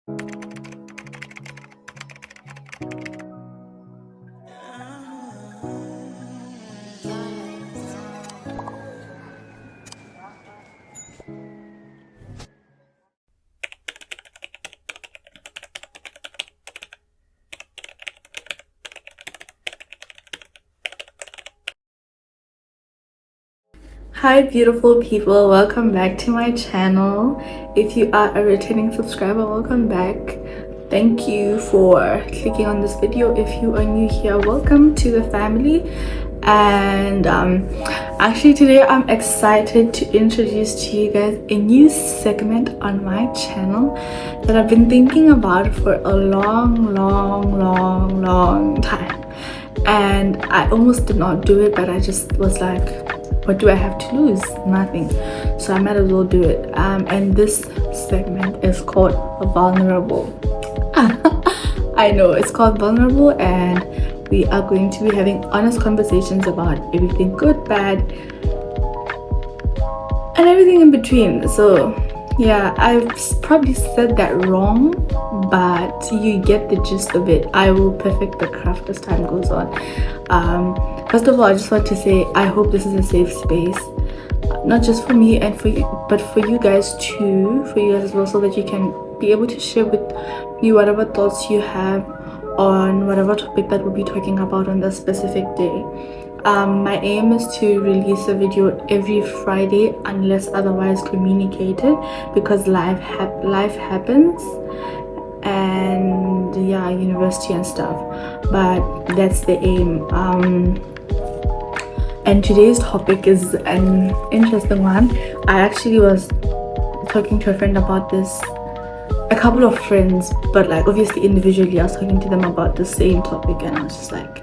Hi beautiful people, welcome back to my channel. If you are a returning subscriber, welcome back. Thank you for clicking on this video. If you are new here, welcome to the family. And actually today I'm excited to introduce to you guys a new segment on my channel that I've been thinking about for a long time, and I almost did not do it, but I just was like, what do I have to lose? Nothing. So I might as well do it. And this segment is called Vulnerable. I know it's called Vulnerable, and we are going to be having honest conversations about everything good, bad, and everything in between. So yeah, I've probably said that wrong, but you get the gist of it. I will perfect the craft as time goes on. First of all, I just want to say I hope this is a safe space, not just for me and for you, but for you guys too, for you guys as well, so that you can be able to share with me whatever thoughts you have on whatever topic that we'll be talking about on that specific day. My aim is to release a video every Friday unless otherwise communicated, because life happens, and yeah, university and stuff, but that's the aim. And today's topic is an interesting one. I actually was talking to a friend about this, a couple of friends, but like obviously individually I was talking to them about the same topic, and I was just like,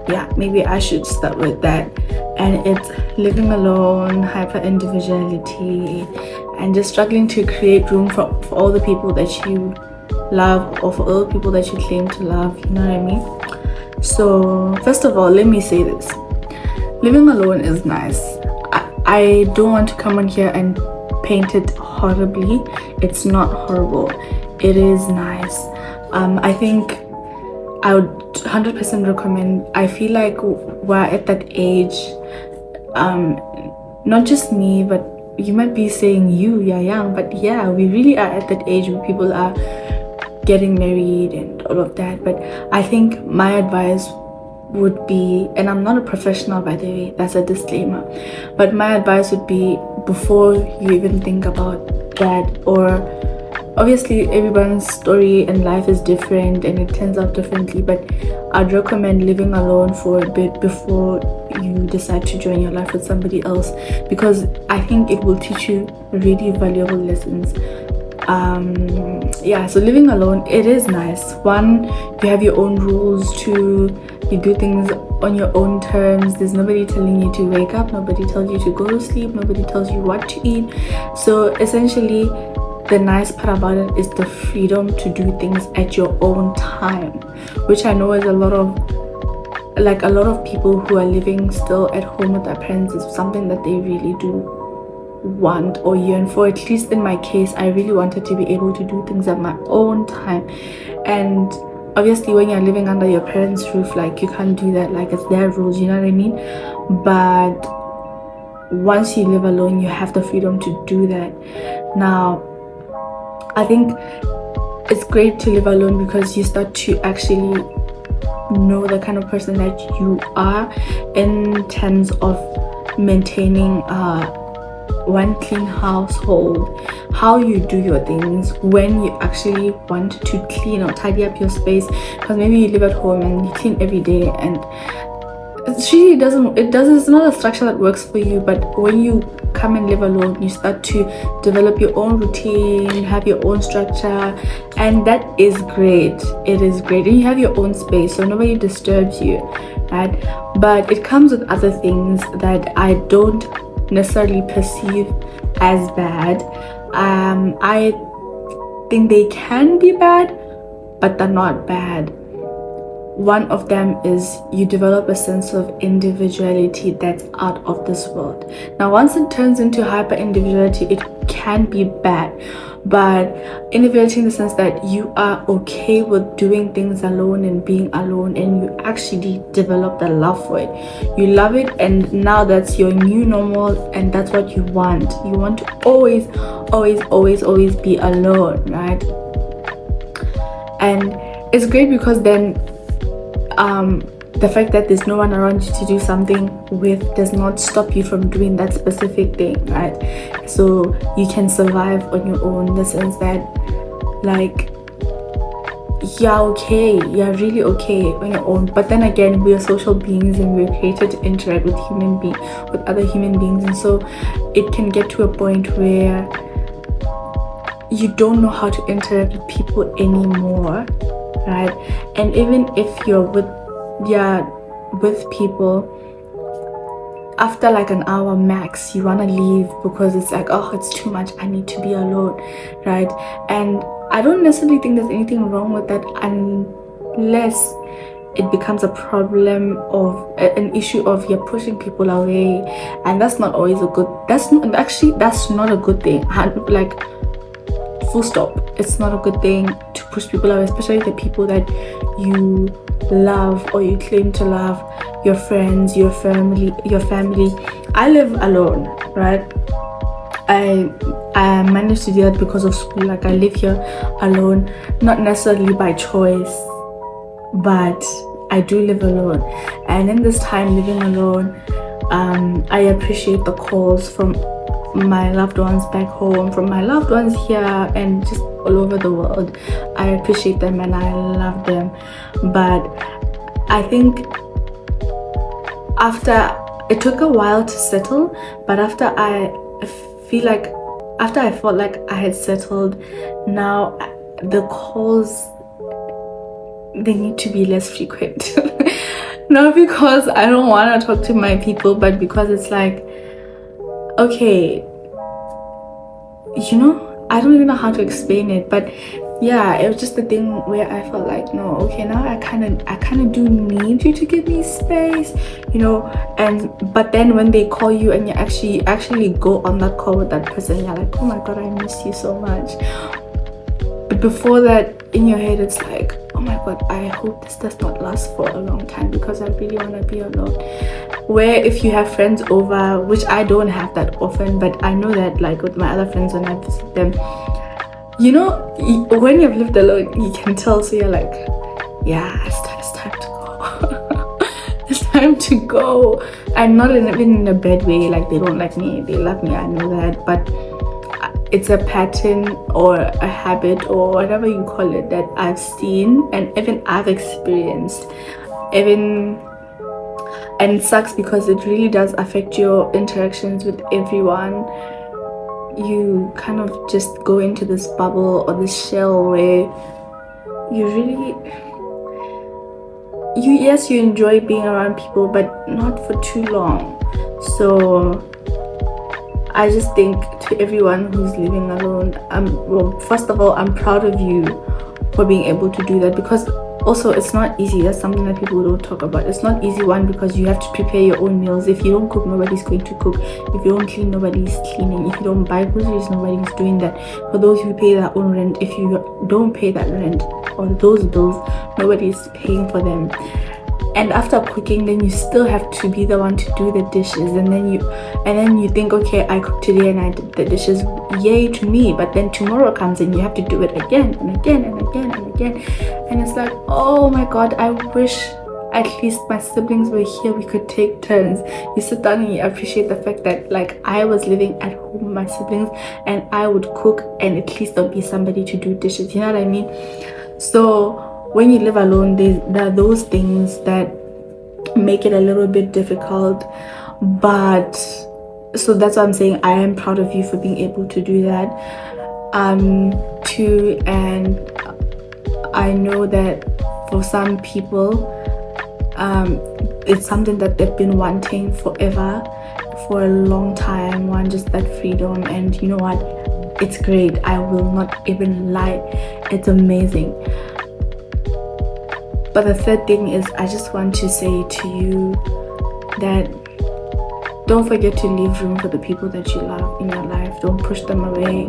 yeah, maybe I should start with that. And it's living alone, hyper individuality, and just struggling to create room for all the people that you love, or for all the people that you claim to love, you know what I mean? So first of all, let me say this: living alone is nice. I don't want to come on here and paint it horribly. It's not horrible, it is nice. I think I would 100% recommend. I feel like we're at that age, not just me, but you might be saying you're young, but yeah, we really are at that age where people are getting married and all of that. But I think my advice would be, and I'm not a professional by the way, that's a disclaimer, but my advice would be, before you even think about that, or obviously everyone's story and life is different and it turns out differently, but I'd recommend living alone for a bit before you decide to join your life with somebody else, because I think it will teach you really valuable lessons. Yeah, so living alone, it is nice. One, you have your own rules. Two, you do things on your own terms. There's nobody telling you to wake up, nobody tells you to go to sleep, nobody tells you what to eat. So essentially, the nice part about it is the freedom to do things at your own time, which I know is a lot of people who are living still at home with their parents, is something that they really do want or yearn for. At least in my case, I really wanted to be able to do things at my own time. And obviously when you're living under your parents' roof, like, you can't do that, like, it's their rules, you know what I mean? But once you live alone, you have the freedom to do that. Now, I think it's great to live alone because you start to actually know the kind of person that you are, in terms of maintaining one clean household, how you do your things, when you actually want to clean or tidy up your space, because maybe you live at home and you clean every day, and it's not a structure that works for you. But when you come and live alone, you start to develop your own routine, have your own structure, and that is great. It is great, and you have your own space, so nobody disturbs you, right? But it comes with other things that I don't necessarily perceive as bad. I think they can be bad, but they're not bad. one of them is you develop a sense of individuality that's out of this world. Now, once it turns into hyper individuality, it can be bad, but individuality in the sense that you are okay with doing things alone and being alone, and you actually develop the love for it. You love it, and now that's your new normal, and that's what you want. You want to always be alone, right? And it's great because then the fact that there's no one around you to do something with does not stop you from doing that specific thing, right? So you can survive on your own, in the sense that, like, you're really okay on your own. But then again, we are social beings and we're created to interact with other human beings, and so it can get to a point where you don't know how to interact with people anymore, right? And even if you're with people, after like an hour max, you want to leave because it's like, oh, it's too much, I need to be alone, right? And I don't necessarily think there's anything wrong with that, unless it becomes a problem of an issue of you're pushing people away, and that's not always that's not a good thing. Like, full stop. It's not a good thing to push people away, especially the people that you love or you claim to love, your friends, your family. I live alone, right? I managed to do that because of school. Like, I live here alone, not necessarily by choice, but I do live alone. And in this time living alone, I appreciate the calls from my loved ones back home, from my loved ones here, and just all over the world. I appreciate them and I love them. But I think after it took a while to settle, but after I felt like I had settled, now the calls, they need to be less frequent. Not because I don't want to talk to my people, but because it's like, okay, I don't even know how to explain it, but yeah, it was just the thing where I felt like, no, okay, now I kind of do need you to give me space, but then when they call you and you actually go on that call with that person, you're like, oh my god, I miss you so much. But before that, in your head, it's like, oh my god, I hope this does not last for a long time, because I really want to be alone. Where if you have friends over, which I don't have that often, but I know that, like, with my other friends, when I visit them, when you've lived alone, you can tell. So you're like, yeah, it's time to go. It's time to go. I'm not even in a bad way, like they don't like me, they love me, I know that, but it's a pattern or a habit or whatever you call it that I've seen and even I've experienced. And it sucks because it really does affect your interactions with everyone. You kind of just go into this bubble or this shell where you enjoy being around people, but not for too long. So I just think, to everyone who's living alone, first of all, I'm proud of you for being able to do that, because also it's not easy. That's something that people don't talk about. It's not easy, one, because you have to prepare your own meals. If you don't cook, nobody's going to cook. If you don't clean, nobody's cleaning. If you don't buy groceries, nobody's doing that. For those who pay their own rent, if you don't pay that rent or those bills, nobody's paying for them. And after cooking, then you still have to be the one to do the dishes, and then you think, okay, I cooked today and I did the dishes, yay to me. But then tomorrow comes and you have to do it again and again and again and again, and it's like, oh my god, I wish at least my siblings were here, we could take turns. You sit down and you appreciate the fact that, like, I was living at home with my siblings and I would cook, and at least there'll be somebody to do dishes, you know what I mean? So when you live alone, there are those things that make it a little bit difficult. But so that's why I'm saying I am proud of you for being able to do that too. And I know that for some people, it's something that they've been wanting forever, for a long time, just that freedom. And you know what, it's great. I will not even lie, it's amazing. But the third thing is, I just want to say to you that don't forget to leave room for the people that you love in your life. Don't push them away.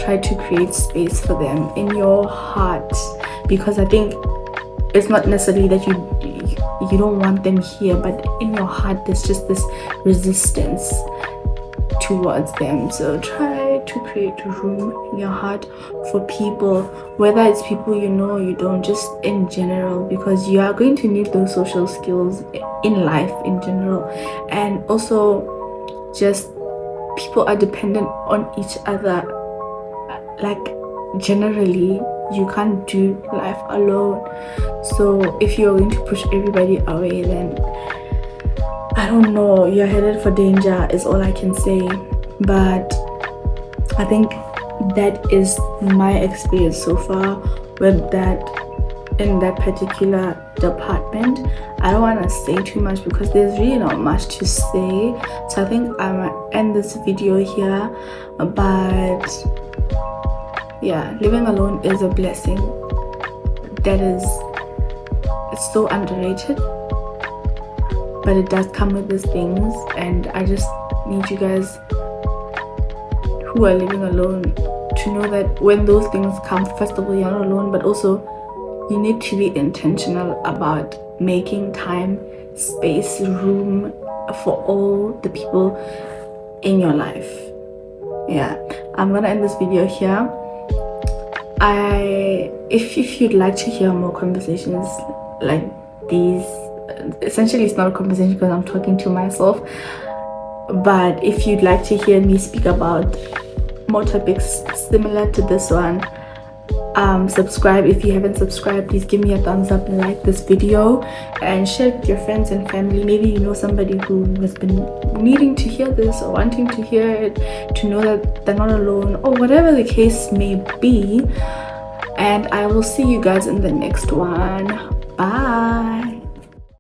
Try to create space for them in your heart, because I think it's not necessarily that you don't want them here, but in your heart there's just this resistance towards them. So try to create room in your heart for people, whether it's people you know or you don't, just in general, because you are going to need those social skills in life in general. And also, just people are dependent on each other. Like, generally, you can't do life alone. So if you're going to push everybody away, then I don't know, you're headed for danger is all I can say. But I think that is my experience so far with that, in that particular department. I don't want to say too much because there's really not much to say, so I think I'm gonna end this video here. But yeah, living alone is a blessing that is, it's so underrated, but it does come with these things. And I just need you guys who are living alone to know that when those things come, first of all, you're not alone, but also you need to be intentional about making time, space, room for all the people in your life. Yeah, I'm gonna end this video here. If you'd like to hear more conversations like these, essentially it's not a conversation because I'm talking to myself, but if you'd like to hear me speak about more topics similar to this one, subscribe. If you haven't subscribed, please give me a thumbs up and like this video and share it with your friends and family. Maybe you know somebody who has been needing to hear this or wanting to hear it, to know that they're not alone, or whatever the case may be. And I will see you guys in the next one. Bye.